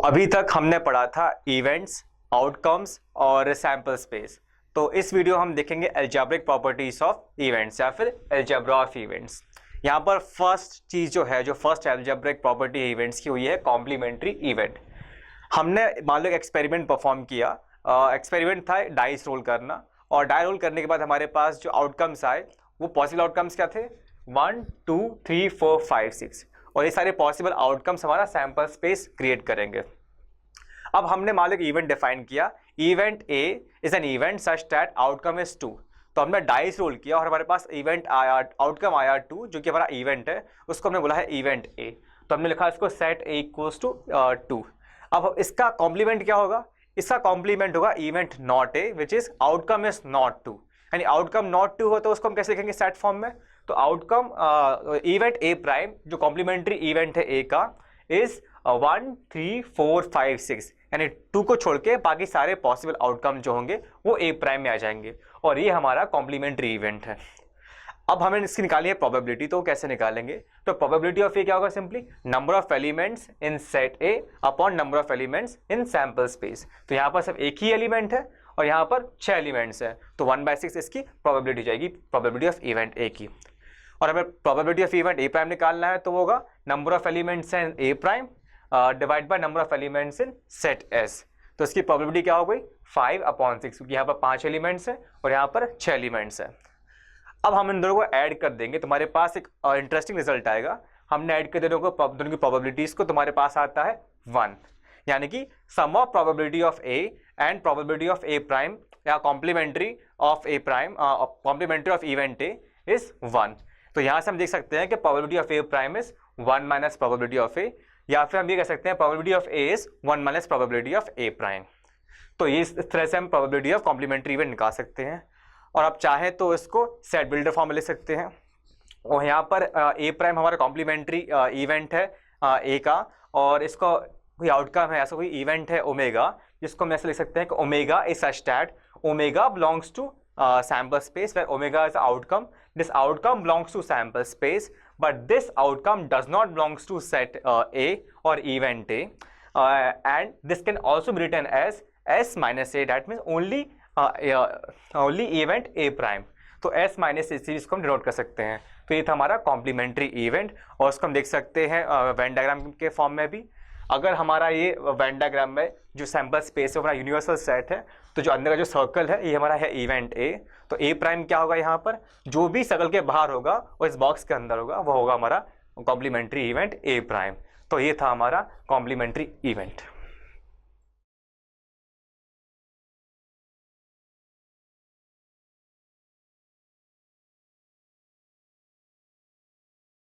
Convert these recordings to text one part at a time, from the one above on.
अभी तक हमने पढ़ा था इवेंट्स, आउटकम्स और सैंपल स्पेस। तो इस वीडियो हम देखेंगे अलजेब्रिक प्रॉपर्टीज ऑफ इवेंट्स या फिर अलजेब्रा ऑफ इवेंट्स। यहाँ पर फर्स्ट चीज़ जो है, जो फर्स्ट अलजेब्रिक प्रॉपर्टी इवेंट्स की हुई है कॉम्प्लीमेंट्री इवेंट। हमने मान लो एक एक्सपेरिमेंट परफॉर्म किया। एक्सपेरिमेंट था डाइस रोल करना, और डाई रोल करने के बाद हमारे पास जो आउटकम्स आए वो पॉसिबल आउटकम्स क्या थे, 1 2 3 4 5 6, और ये सारे पॉसिबल आउटकम्स हमारा सैंपल स्पेस क्रिएट करेंगे। अब हमने मान लो एक इवेंट डिफाइन किया, event A is an event such that outcome is 2। तो हमने डाइस रोल किया और हमारे पास इवेंट आया, आउटकम आया 2, जो कि हमारा इवेंट है, उसको हमने बोला है इवेंट ए। तो हमने लिखा इसको सेट ए इक्वल्स टू 2। अब इसका कॉम्प्लीमेंट क्या होगा, इसका कॉम्प्लीमेंट होगा event not a which is outcome is not 2। यानी आउटकम नॉट 2 हो तो उसको हम कैसे लिखेंगे सेट फॉर्म में। तो आउटकम इवेंट ए प्राइम जो कॉम्प्लीमेंट्री इवेंट है ए का इज 1 3 4 5 6, यानी 2 को छोड़ के बाकी सारे पॉसिबल आउटकम जो होंगे वो ए प्राइम में आ जाएंगे, और ये हमारा कॉम्प्लीमेंट्री इवेंट है। अब हमें इसकी निकालनी है प्रोबेबिलिटी। तो कैसे निकालेंगे, तो प्रोबेबिलिटी ऑफ ए क्या होगा, simply number of elements in set A upon number of elements in sample space. तो यहाँ पर सिर्फ एक ही एलिमेंट है और यहाँ पर 6 एलिमेंट्स हैं, तो 1/6 इसकी प्रोबेबिलिटी जाएगी, प्रोबेबिलिटी ऑफ इवेंट ए की। और हमें probability of event A prime निकालना है, तो वो होगा number of elements in A prime divide by number of elements in set S. तो इसकी प्रोबेबिलिटी क्या हो गई, 5/6, क्योंकि यहाँ पर 5 एलिमेंट्स हैं और यहाँ पर 6 एलिमेंट्स हैं। अब हम इन दोनों को ऐड कर देंगे, तुम्हारे पास एक इंटरेस्टिंग रिजल्ट आएगा। हमने ऐड कर दिया दोनों की प्रोबेबिलिटीज को, तुम्हारे पास आता है 1, यानी कि sum of probability of A and probability of A prime या complementary of A prime, complementary of event A is 1। तो यहाँ से हम देख सकते हैं कि probability of A prime is 1 minus probability of A, या फिर हम ये कह सकते हैं probability of A is 1 minus probability of A prime. तो ये इस तरह से हम प्रोबेबिलिटी ऑफ कॉम्प्लीमेंट्री इवेंट निकाल सकते हैं। और आप चाहें तो इसको सेट बिल्डर फॉर्म में ले सकते हैं, और यहाँ पर ए प्राइम हमारा कॉम्प्लीमेंट्री इवेंट है ए का, और इसका कोई आउटकम है, ऐसा कोई इवेंट है ओमेगा, जिसको हम ऐसे लिख सकते हैं कि omega is such that omega belongs to sample space where omega is the outcome. This outcome belongs to sample space, but this outcome does not belongs to set A or event A, and this can also be written as S minus A. That means only event A prime. तो S minus ए series को हम denote कर सकते हैं। तो ये था हमारा कॉम्प्लीमेंट्री इवेंट, और उसको हम देख सकते हैं वेन डायग्राम के फॉर्म में भी। अगर हमारा ये वेन डायग्राम में जो सैंपल स्पेस है हमारा यूनिवर्सल सेट है, तो जो अंदर का जो सर्कल है ये हमारा है इवेंट ए। तो ए प्राइम क्या होगा, यहाँ पर जो भी सर्कल के बाहर होगा और इस बॉक्स के अंदर होगा वो होगा हमारा कॉम्प्लीमेंट्री इवेंट ए प्राइम। तो ये था हमारा कॉम्प्लीमेंट्री इवेंट।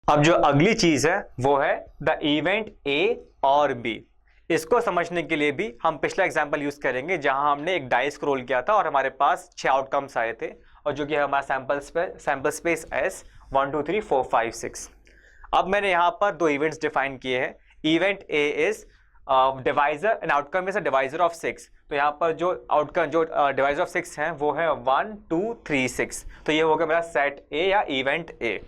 अब जो अगली चीज है वो है द इवेंट ए और बी। इसको समझने के लिए भी हम पिछला एग्जांपल यूज करेंगे, जहां हमने एक डाइस रोल किया था और हमारे पास 6 आउटकम्स आए थे, और जो कि हमारा सैंपल स्पेस एस 1 2 3 4 5 6। अब मैंने यहाँ पर 2 इवेंट्स डिफाइन किए हैं। Event A is divisor and outcome is a divisor of 6। तो यहाँ पर जो आउटकम जो डिवाइजर ऑफ 6 हैं वो है 1 2 3 6। तो ये हो गया मेरा सेट ए या इवेंट ए।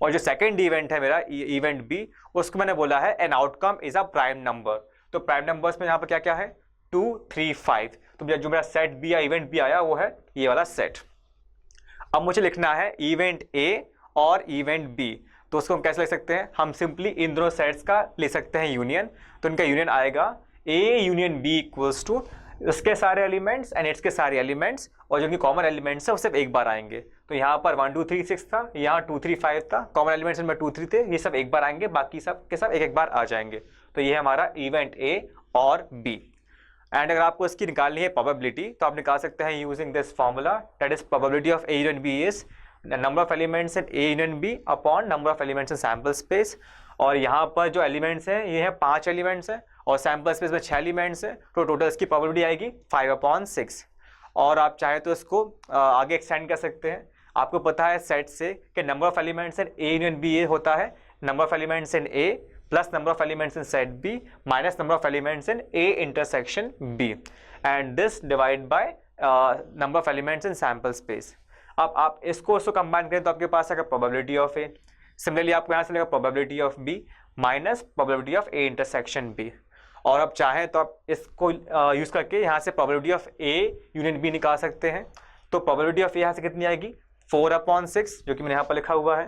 और जो सेकंड इवेंट है मेरा इवेंट बी, उसको मैंने बोला है an outcome is a prime number. तो प्राइम नंबर्स में यहाँ पर क्या क्या है, 2 3 5। तो जो मेरा सेट बी या इवेंट बी आया वो है ये वाला सेट। अब मुझे लिखना है इवेंट ए और इवेंट बी, तो उसको हम कैसे लिख सकते हैं, हम सिंपली इन दोनों सेट्स का ले सकते हैं यूनियन। तो इनका यूनियन आएगा A union B equals to उसके सारे एलिमेंट्स एंड इट्स के सारे एलिमेंट्स, और जो इनके कॉमन एलिमेंट्स है वो सिर्फ एक बार आएंगे। तो यहाँ पर 1 2 3 6 था, यहाँ 2 3 5 था, कॉमन एलिमेंट्स इनमें 2 3 थे, ये सब एक बार आएंगे, बाकी सब के सब एक एक बार आ जाएंगे। तो ये हमारा इवेंट ए और बी। एंड अगर आपको इसकी निकालनी है प्रोबेबिलिटी, तो आप निकाल सकते हैं using this formula, that is probability of A union B is number of elements in A union B upon number of elements in sample space. और यहाँ पर जो एलिमेंट्स हैं ये हैं 5 एलिमेंट्स हैं, और सैंपल स्पेस में 6 एलिमेंट्स हैं, तो टोटल इसकी प्रोबेबिलिटी आएगी 5/6। और आप चाहे तो इसको आगे एक्सटेंड कर सकते हैं। आपको पता है सेट से कि number of elements in A union B होता है number of elements in A plus number of elements in set B minus number of elements in A intersection B, and this divide by number of elements in sample space. अब आप इसको उसको combine करें तो आपके पास आएगा probability of A. Similarly आपको यहाँ से लेगा probability of B minus probability of A intersection B. और आप चाहें तो आप इसको यूज़ करके यहाँ से probability of A union B निकाल सकते हैं। तो प्रोबेबिलिटी ऑफ ए यहाँ से कितनी आएगी 4/6 जो कि मैंने यहाँ पर लिखा हुआ है,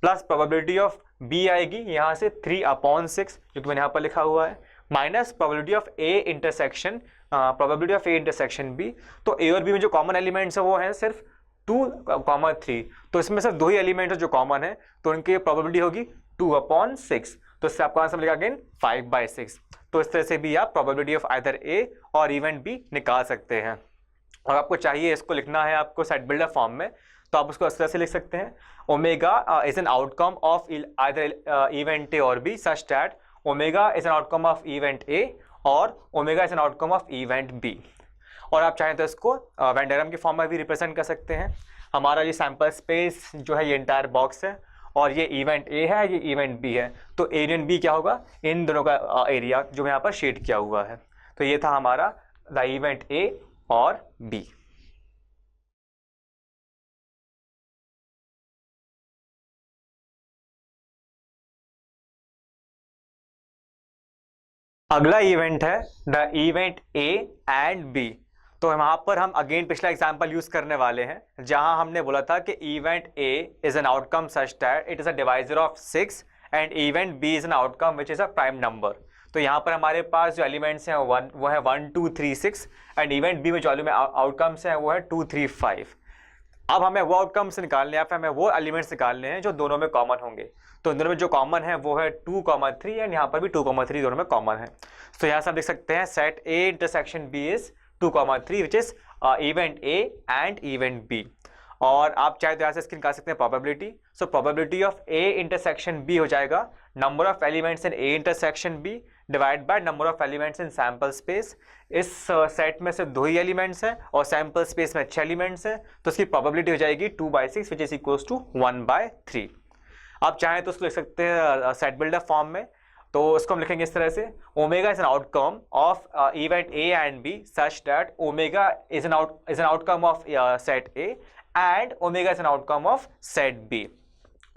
प्लस प्रोबेबिलिटी ऑफ बी आएगी यहाँ से 3/6 जो कि मैंने यहाँ पर लिखा हुआ है, minus probability of A intersection probability of A intersection B. तो ए और बी में जो कॉमन एलिमेंट्स है वो है सिर्फ 2,3, तो इसमें सिर्फ 2 ही एलिमेंट है जो कॉमन है, तो उनकी प्रोबेबिलिटी होगी 2/6। तो इससे आपका आंसर मिलेगा अगेन 5/6। तो इस तरह से भी आप प्रोबेबिलिटी ऑफ आइदर ए और इवेंट बी निकाल सकते हैं। और आपको चाहिए इसको लिखना है आपको सेट बिल्डर फॉर्म में, तो आप उसको इस तरह से लिख सकते हैं, omega is an outcome of either event A और B such that omega is an outcome of event A और omega is an outcome of event B. और आप चाहें तो इसको वेन डायग्राम के फॉर्म में भी रिप्रेजेंट कर सकते हैं। हमारा ये सैंपल स्पेस जो है ये इंटायर बॉक्स है और ये इवेंट ए है, ये इवेंट बी है, तो ए यूनियन बी क्या होगा, इन दोनों का एरिया जो यहाँ पर शेड किया हुआ है। तो ये था हमारा द इवेंट ए और बी। अगला इवेंट है the event A and B. तो वहां पर हम अगेन पिछला एग्जांपल यूज करने वाले हैं जहां हमने बोला था कि event A is an outcome such that it is a divisor of 6 and event B is an outcome which is a prime number. तो यहाँ पर हमारे पास जो एलिमेंट्स हैं वो है 1, 2, 3, 6 एंड इवेंट बी में जो आउटकम्स हैं वो है 2, 3, 5। अब हमें वो आउटकम्स निकालने हैं, फिर हमें वो एलिमेंट्स निकालने हैं जो दोनों में कॉमन होंगे। तो दोनों में जो कॉमन है वो है 2,3 एंड यहाँ पर भी 2,3 दोनों में कॉमन है। तो यहाँ से हम लिख सकते हैं set A intersection B is 2,3 which is event A and event B. और आप चाहे तो यहाँ से इसकी निकाल सकते हैं probability. So probability of A intersection B हो जाएगा number of elements in A intersection B divide by number of elements in sample space. इस सेट में से 2 ही एलिमेंट्स हैं और सैंपल स्पेस में 6 एलिमेंट्स हैं, तो इसकी प्रोबेबिलिटी हो जाएगी 2/6 विच इज इक्वल्स टू 1/3। आप चाहें तो उसको लिख सकते हैं सेट बिल्डर फॉर्म में। तो उसको हम लिखेंगे इस तरह से, omega is an outcome of event A and B such that omega is an outcome of set A and omega is an outcome of set B.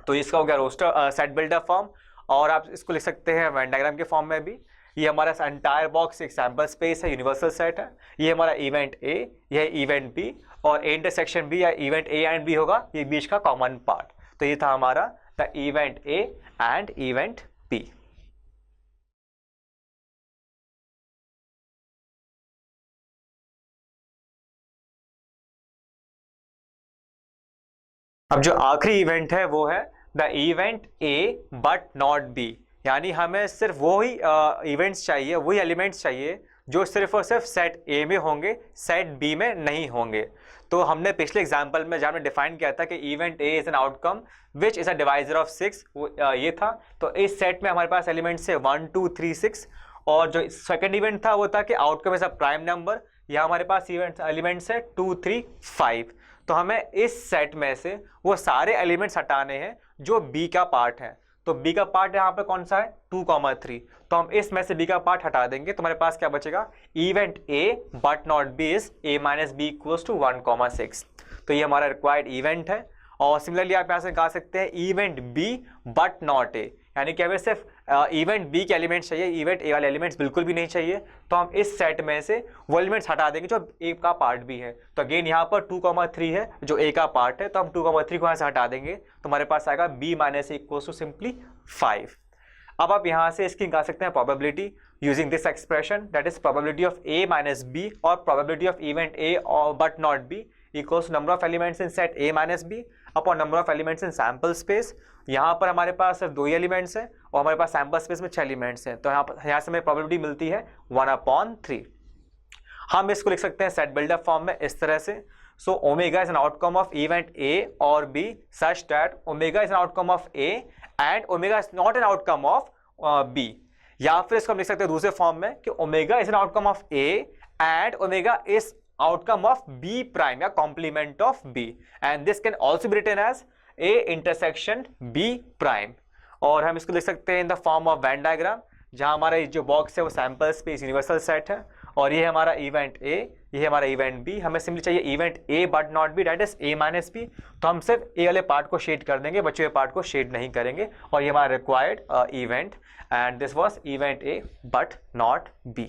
तो इसका हो गया रोस्टर सेट बिल्डर फॉर्म। और आप इसको लिख सकते हैं वेन डायग्राम के फॉर्म में भी। ये हमारा एंटायर बॉक्स एक सैंपल स्पेस है, यूनिवर्सल सेट है। ये हमारा इवेंट ए, यह इवेंट बी, और ए इंटरसेक्शन बी या इवेंट ए एंड बी होगा ये बीच का कॉमन पार्ट। तो ये था हमारा the event A and event B. अब जो आखिरी इवेंट है वो है the event A but not B, यानी हमें सिर्फ वो ही इवेंट्स चाहिए, वही एलिमेंट्स चाहिए जो सिर्फ और सिर्फ सेट ए में होंगे, सेट बी में नहीं होंगे। तो हमने पिछले एग्जांपल में जहाँ हमने डिफाइन किया था कि event A is an outcome which is a divisor of 6, ये था। तो इस सेट में हमारे पास एलिमेंट्स है 1, 2, 3, 6। और जो सेकंड इवेंट था वो था कि outcome is a prime number. यहाँ हमारे पास एलिमेंट्स है 2, 3, 5। तो हमें इस सेट में से वो सारे एलिमेंट्स हटाने हैं जो बी का पार्ट है। तो बी का पार्ट यहाँ पे कौन सा है 2,3। तो हम इसमें से बी का पार्ट हटा देंगे तो हमारे पास क्या बचेगा, event A but not B is a minus B equals to 1,6। तो ये हमारा रिक्वायर्ड इवेंट है। और सिमिलरली आप यहाँ से निकाल सकते हैं event B but not A, यानी कि हमें सिर्फ इवेंट बी के एलिमेंट्स चाहिए, इवेंट ए वाले एलिमेंट्स बिल्कुल भी नहीं चाहिए। तो हम इस सेट में से वो एलिमेंट्स हटा देंगे जो ए का पार्ट भी है। तो अगेन यहाँ पर 2,3 है जो ए का पार्ट है, तो हम 2,3 को यहाँ से हटा देंगे तो हमारे पास आएगा b minus A equals to simply 5। अब आप यहाँ से इसकी निकाल सकते हैं probability using this expression, that is probability of a minus B और प्रोबेबिलिटी ऑफ इवेंट ए और but not B equals number of elements in set a minus B upon number of elements in sample space. यहाँ पर हमारे पास सिर्फ 2 ही elements हैं और हमारे पास sample space में 6 एलिमेंट्स हैं। तो यहाँ से हमें प्रोबेबिलिटी मिलती है 1/3। हम इसको लिख सकते हैं सेट बिल्डर फॉर्म में इस तरह से। So omega is an outcome of event A और B such that omega is an outcome of A and omega is not an outcome of B. या फिर इसको हम लिख सकते हैं दूसरे फॉर्म में कि omega is an outcome of A and omega is outcome of b prime या complement of b, and this can also be written as a intersection b prime। और हम इसको लिख सकते हैं in the form of Venn diagram, जहां हमारा जो बॉक्स है वो सैंपल स्पेस यूनिवर्सल सेट है और ये हमारा इवेंट ए, ये है हमारा इवेंट बी, हमें सिंपली चाहिए event A but not B, that is A minus B. तो हम सिर्फ ए वाले पार्ट को शेड कर देंगे, बचे हुए पार्ट को शेड नहीं करेंगे, और ये हमारा required event, and this was event A but not B.